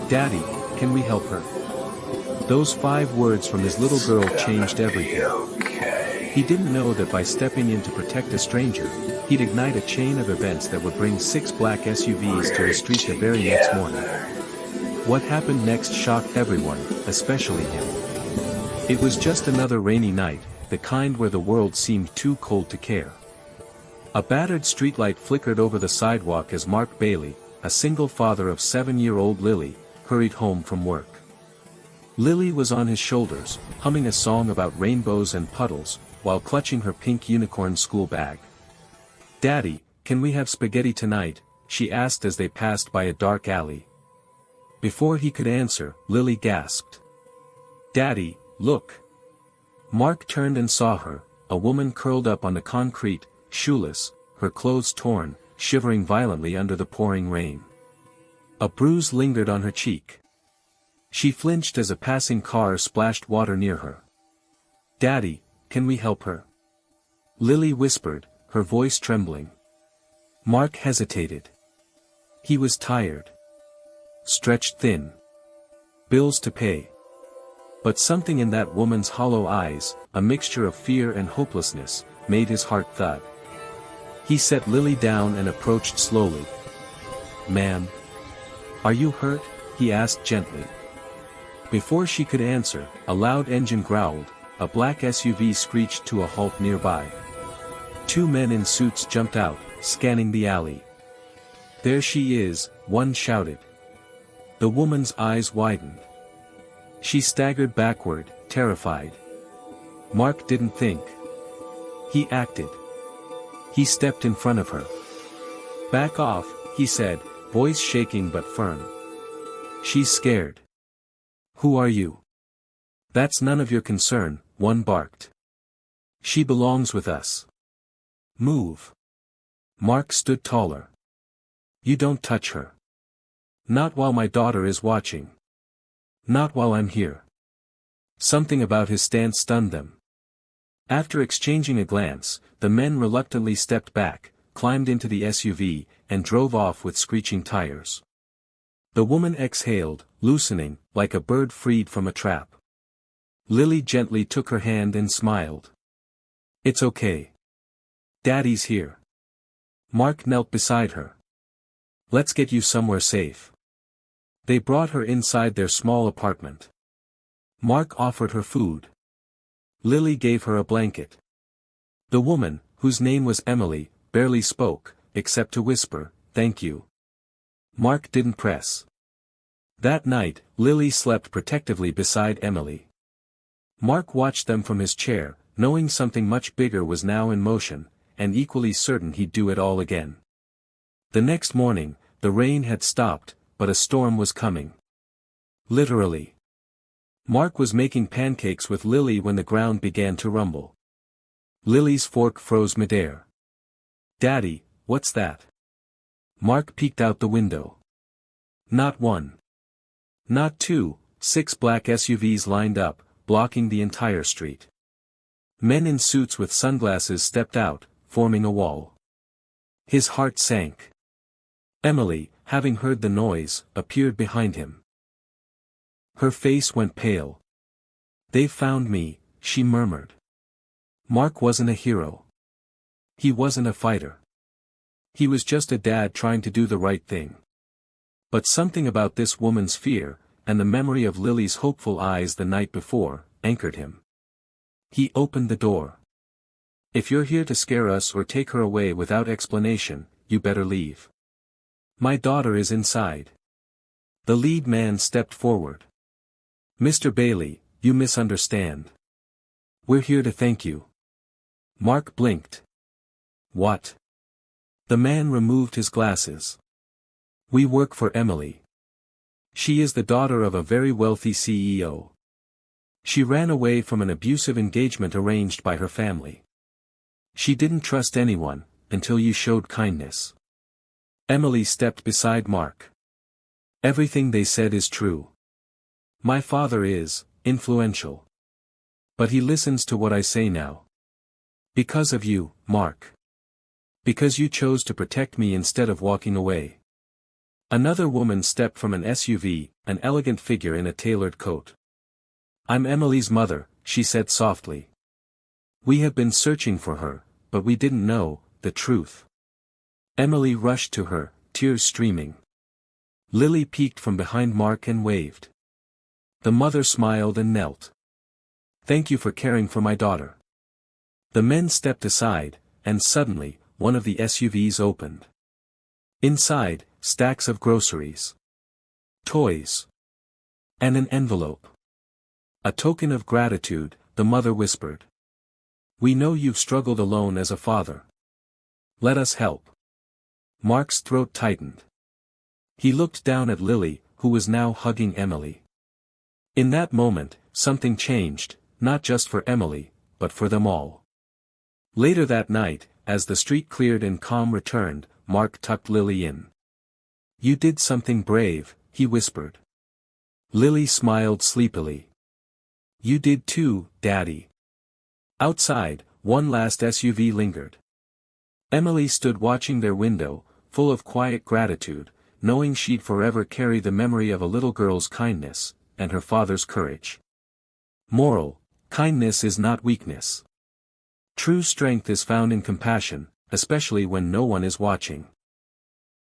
"Daddy, can we help her?" Those 5 words from his little girl changed everything. He didn't know that by stepping in to protect a stranger, he'd ignite a chain of events that would bring 6 black SUVs to his street the very next morning. What happened next shocked everyone, especially him. It was just another rainy night, the kind where the world seemed too cold to care. A battered streetlight flickered over the sidewalk as Mark Bailey, a single father of 7-year-old Lily, hurried home from work. Lily was on his shoulders, humming a song about rainbows and puddles, while clutching her pink unicorn school bag. "Daddy, can we have spaghetti tonight?" she asked as they passed by a dark alley. Before he could answer, Lily gasped. "Daddy, look." Mark turned and saw her, a woman curled up on the concrete, shoeless, her clothes torn, shivering violently under the pouring rain. A bruise lingered on her cheek. She flinched as a passing car splashed water near her. "Daddy, can we help her?" Lily whispered, her voice trembling. Mark hesitated. He was tired. Stretched thin. Bills to pay. But something in that woman's hollow eyes, a mixture of fear and hopelessness, made his heart thud. He set Lily down and approached slowly. "Ma'am? Are you hurt?" he asked gently. Before she could answer, a loud engine growled, a black SUV screeched to a halt nearby. 2 men in suits jumped out, scanning the alley. "There she is," one shouted. The woman's eyes widened. She staggered backward, terrified. Mark didn't think. He acted. He stepped in front of her. "Back off," he said, voice shaking but firm. "She's scared." "Who are you?" "That's none of your concern," one barked. "She belongs with us. Move." Mark stood taller. "You don't touch her. Not while my daughter is watching. Not while I'm here." Something about his stance stunned them. After exchanging a glance, the men reluctantly stepped back, climbed into the SUV, and drove off with screeching tires. The woman exhaled, loosening, like a bird freed from a trap. Lily gently took her hand and smiled. "It's okay. Daddy's here." Mark knelt beside her. "Let's get you somewhere safe." They brought her inside their small apartment. Mark offered her food. Lily gave her a blanket. The woman, whose name was Emily, barely spoke, except to whisper, "Thank you." Mark didn't press. That night, Lily slept protectively beside Emily. Mark watched them from his chair, knowing something much bigger was now in motion, and equally certain he'd do it all again. The next morning, the rain had stopped, but a storm was coming. Literally. Mark was making pancakes with Lily when the ground began to rumble. Lily's fork froze midair. "Daddy, what's that?" Mark peeked out the window. Not 1. Not 2, 6 black SUVs lined up, blocking the entire street. Men in suits with sunglasses stepped out, forming a wall. His heart sank. Emily, having heard the noise, appeared behind him. Her face went pale. "They've found me," she murmured. Mark wasn't a hero. He wasn't a fighter. He was just a dad trying to do the right thing. But something about this woman's fear, and the memory of Lily's hopeful eyes the night before, anchored him. He opened the door. "If you're here to scare us or take her away without explanation, you better leave. My daughter is inside." The lead man stepped forward. "Mr. Bailey, you misunderstand. We're here to thank you." Mark blinked. "What?" The man removed his glasses. "We work for Emily. She is the daughter of a very wealthy CEO. She ran away from an abusive engagement arranged by her family. She didn't trust anyone, until you showed kindness." Emily stepped beside Mark. "Everything they said is true. My father is influential. But he listens to what I say now. Because of you, Mark. Because you chose to protect me instead of walking away. Another woman stepped from an SUV, an elegant figure in a tailored coat. "I'm Emily's mother," she said softly. "We have been searching for her, but we didn't know the truth." Emily rushed to her, tears streaming. Lily peeked from behind Mark and waved. The mother smiled and knelt. "Thank you for caring for my daughter." The men stepped aside, and suddenly, one of the SUVs opened. Inside, stacks of groceries, toys, and an envelope. "A token of gratitude," the mother whispered. "We know you've struggled alone as a father. Let us help." Mark's throat tightened. He looked down at Lily, who was now hugging Emily. In that moment, something changed, not just for Emily, but for them all. Later that night, as the street cleared and calm returned, Mark tucked Lily in. "You did something brave," he whispered. Lily smiled sleepily. "You did too, Daddy." Outside, one last SUV lingered. Emily stood watching their window, full of quiet gratitude, knowing she'd forever carry the memory of a little girl's kindness, and her father's courage. Moral: kindness is not weakness. True strength is found in compassion, especially when no one is watching.